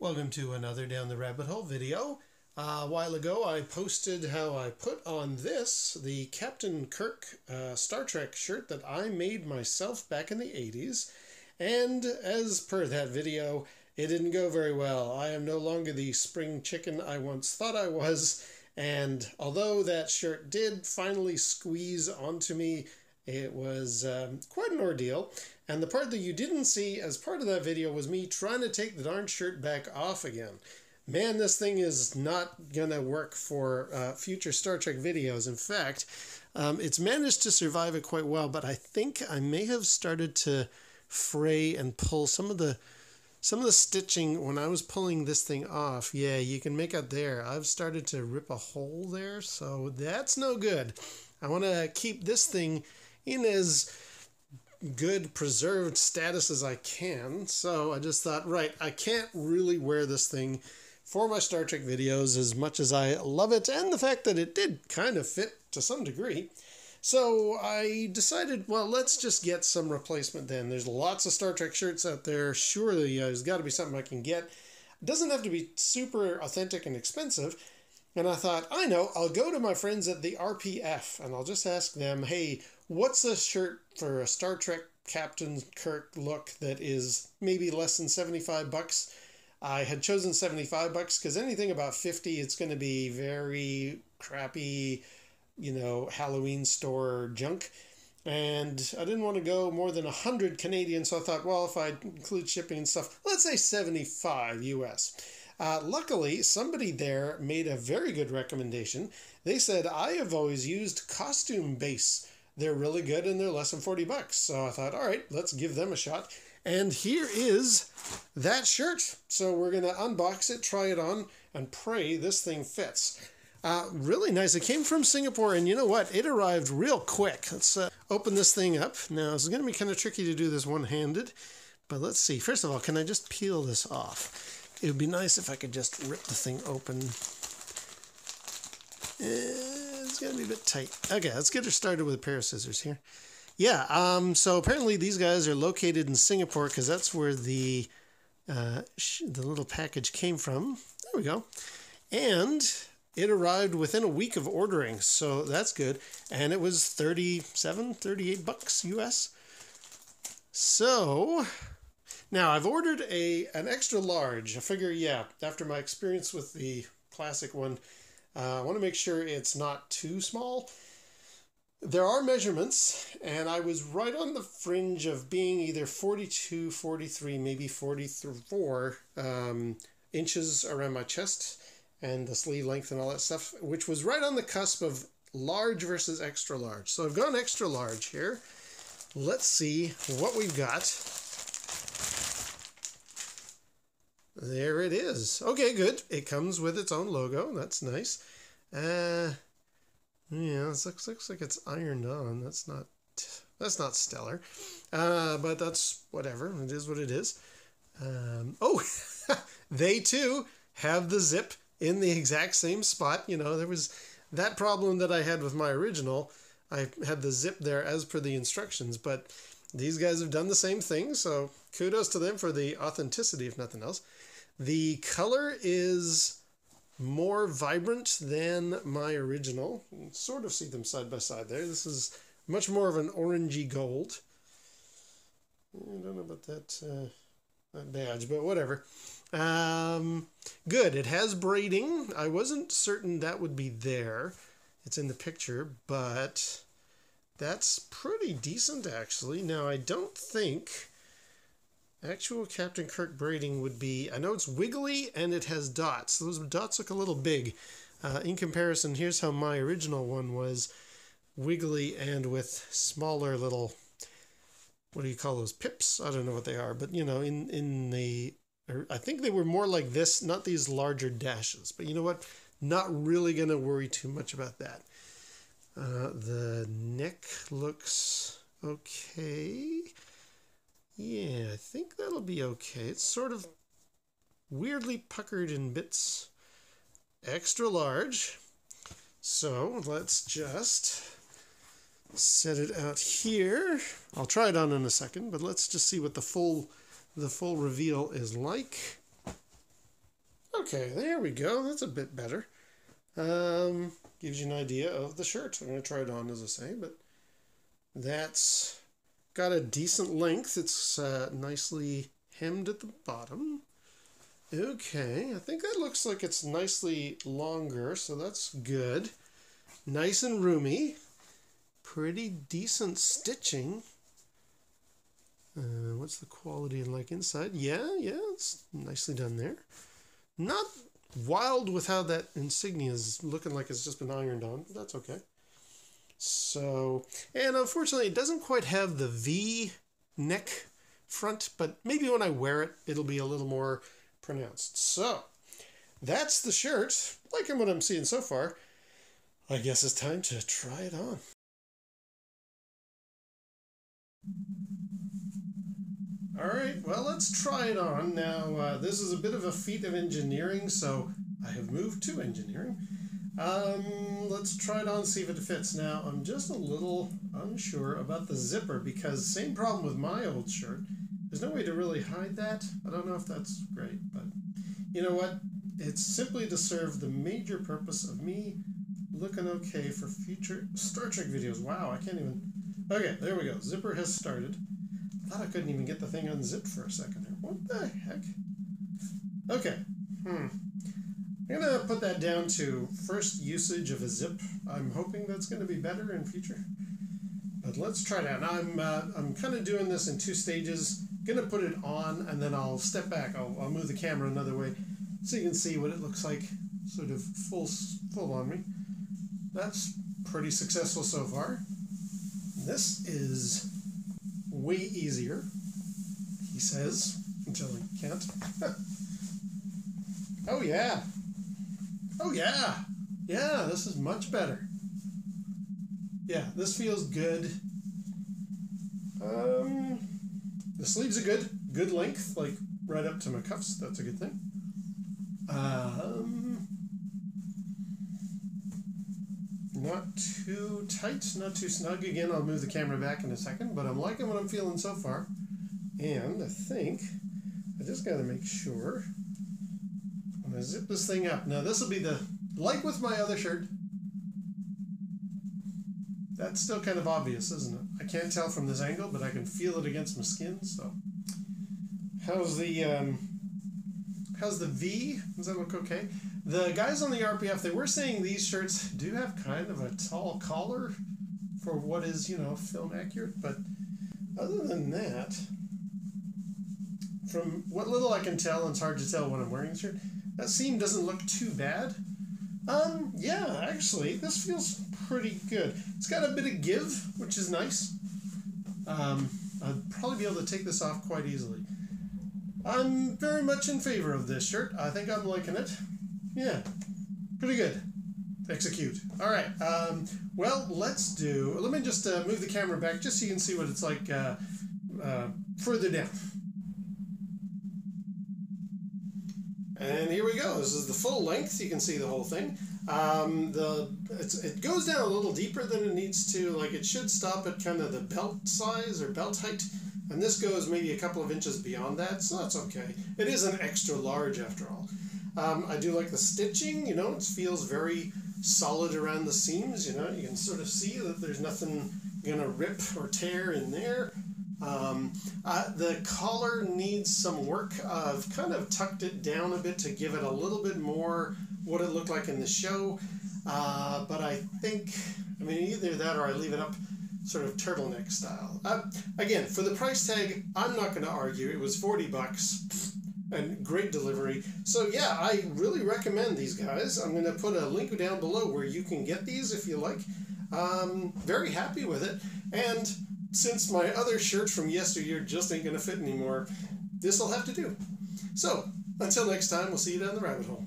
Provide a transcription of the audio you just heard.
Welcome to another Down the Rabbit Hole video. A while ago I posted how I put on this, the Captain Kirk Star Trek shirt that I made myself back in the 80s. And as per that video, it didn't go very well. I am no longer the spring chicken I once thought I was. And although that shirt did finally squeeze onto me, it was quite an ordeal. And the part that you didn't see as part of that video was me trying to take the darn shirt back off again. Man, this thing is not going to work for future Star Trek videos. In fact, it's managed to survive it quite well, but I think I may have started to fray and pull some of the stitching when I was pulling this thing off. Yeah, you can make out there. I've started to rip a hole there, so that's no good. I want to keep this thing in as good preserved status as I can. So I just thought, right, I can't really wear this thing for my Star Trek videos as much as I love it, and the fact that it did kind of fit to some degree. So I decided, well, let's just get some replacement then. There's lots of Star Trek shirts out there. Surely there's got to be something I can get. It doesn't have to be super authentic and expensive. And I thought, I know, I'll go to my friends at the RPF and I'll just ask them, hey, what's a shirt for a Star Trek Captain Kirk look that is maybe less than 75 bucks? I had chosen 75 bucks because anything about 50, it's going to be very crappy, Halloween store junk. And I didn't want to go more than 100 Canadian, so I thought, well, if I include shipping and stuff, let's say 75 US. Luckily, somebody there made a very good recommendation. They said, I have always used Costume Base. They're really good and they're less than 40 bucks. So I thought, all right, let's give them a shot. And here is that shirt. So we're going to unbox it, try it on, and pray this thing fits. Really nice. It came from Singapore, and you know what? It arrived real quick. Let's open this thing up. Now, it's going to be kind of tricky to do this one-handed, but let's see. First of all, can I just peel this off? It would be nice if I could just rip the thing open. It's going to be a bit tight. Okay, let's get her started with a pair of scissors here. Yeah, so apparently these guys are located in Singapore because that's where the little package came from. There we go. And it arrived within a week of ordering, so that's good. And it was 38 bucks US. So now I've ordered an extra large. I figure, yeah, after my experience with the classic one, I want to make sure it's not too small. There are measurements, and I was right on the fringe of being either 42, 43, maybe 44 inches around my chest and the sleeve length and all that stuff, which was right on the cusp of large versus extra large. So I've gone extra large here. Let's see what we've got. There it is. Okay, good. It comes with its own logo. That's nice. Yeah, this looks like it's ironed on. That's not stellar. But that's whatever. It is what it is. Oh, they too have the zip in the exact same spot. There was that problem that I had with my original. I had the zip there as per the instructions, but these guys have done the same thing, so kudos to them for the authenticity, if nothing else. The color is more vibrant than my original. You can sort of see them side by side there. This is much more of an orangey gold. I don't know about that badge, but whatever. Good. It has braiding. I wasn't certain that would be there. It's in the picture, but that's pretty decent, actually. Now, I don't think actual Captain Kirk braiding would be... I know it's wiggly and it has dots. Those dots look a little big. In comparison, here's how my original one was wiggly and with smaller little... What do you call those? Pips? I don't know what they are. But, in the... I think they were more like this, not these larger dashes. But you know what? Not really going to worry too much about that. The neck looks okay. Yeah, I think that'll be okay. It's sort of weirdly puckered in bits. Extra large. So let's just set it out here. I'll try it on in a second, but let's just see what the full reveal is like. Okay, there we go. That's a bit better. Gives you an idea of the shirt. I'm going to try it on, as I say, but that's got a decent length. It's nicely hemmed at the bottom. Okay, I think that looks like it's nicely longer, so that's good. Nice and roomy. Pretty decent stitching. What's the quality like inside? Yeah, it's nicely done there. Not wild with how that insignia is looking like it's just been ironed on, but that's okay. So, and unfortunately it doesn't quite have the V neck front, but maybe when I wear it, it'll be a little more pronounced. So, that's the shirt. Liking what I'm seeing so far. I guess it's time to try it on. Alright, well, let's try it on. Now, this is a bit of a feat of engineering, so I have moved to engineering. Let's try it on, see if it fits. Now, I'm just a little unsure about the zipper, because same problem with my old shirt. There's no way to really hide that. I don't know if that's great, but you know what? It's simply to serve the major purpose of me looking okay for future Star Trek videos. Wow, I can't even... Okay, there we go. Zipper has started. I thought I couldn't even get the thing unzipped for a second there. What the heck? Okay. I'm going to put that down to first usage of a zip. I'm hoping that's going to be better in future. But let's try it out. Now, I'm kind of doing this in 2 stages. Going to put it on, and then I'll step back. I'll move the camera another way so you can see what it looks like sort of full on me. That's pretty successful so far. This is way easier, he says, until he can't. Oh yeah. Oh yeah. Yeah, this is much better. Yeah, this feels good. The sleeves are good length, like right up to my cuffs. That's a good thing. Not too tight, not too snug. Again, I'll move the camera back in a second, but I'm liking what I'm feeling so far. And I think I just got to make sure I'm going to zip this thing up. Now, this will be like with my other shirt, that's still kind of obvious, isn't it? I can't tell from this angle, but I can feel it against my skin, so. How's the V? Does that look okay? The guys on the RPF, they were saying these shirts do have kind of a tall collar for what is, film accurate, but other than that, from what little I can tell, and it's hard to tell when I'm wearing the shirt, that seam doesn't look too bad. Yeah, actually, this feels pretty good. It's got a bit of give, which is nice. I'd probably be able to take this off quite easily. I'm very much in favor of this shirt. I think I'm liking it. Yeah, pretty good. Execute. All right. Well, let me just move the camera back just so you can see what it's like further down. And here we go. This is the full length. You can see the whole thing. It goes down a little deeper than it needs to. Like, it should stop at kind of the belt size or belt height. And this goes maybe a couple of inches beyond that, so that's okay. It is an extra large after all. I do like the stitching, it feels very solid around the seams, you can sort of see that there's nothing going to rip or tear in there. The collar needs some work. I've kind of tucked it down a bit to give it a little bit more what it looked like in the show. But I think, either that or I leave it up sort of turtleneck style. Again, for the price tag, I'm not going to argue. It was $40 and great delivery. So yeah, I really recommend these guys. I'm going to put a link down below where you can get these if you like. Very happy with it. And since my other shirt from yesteryear just ain't going to fit anymore, this will have to do. So, until next time, we'll see you down the rabbit hole.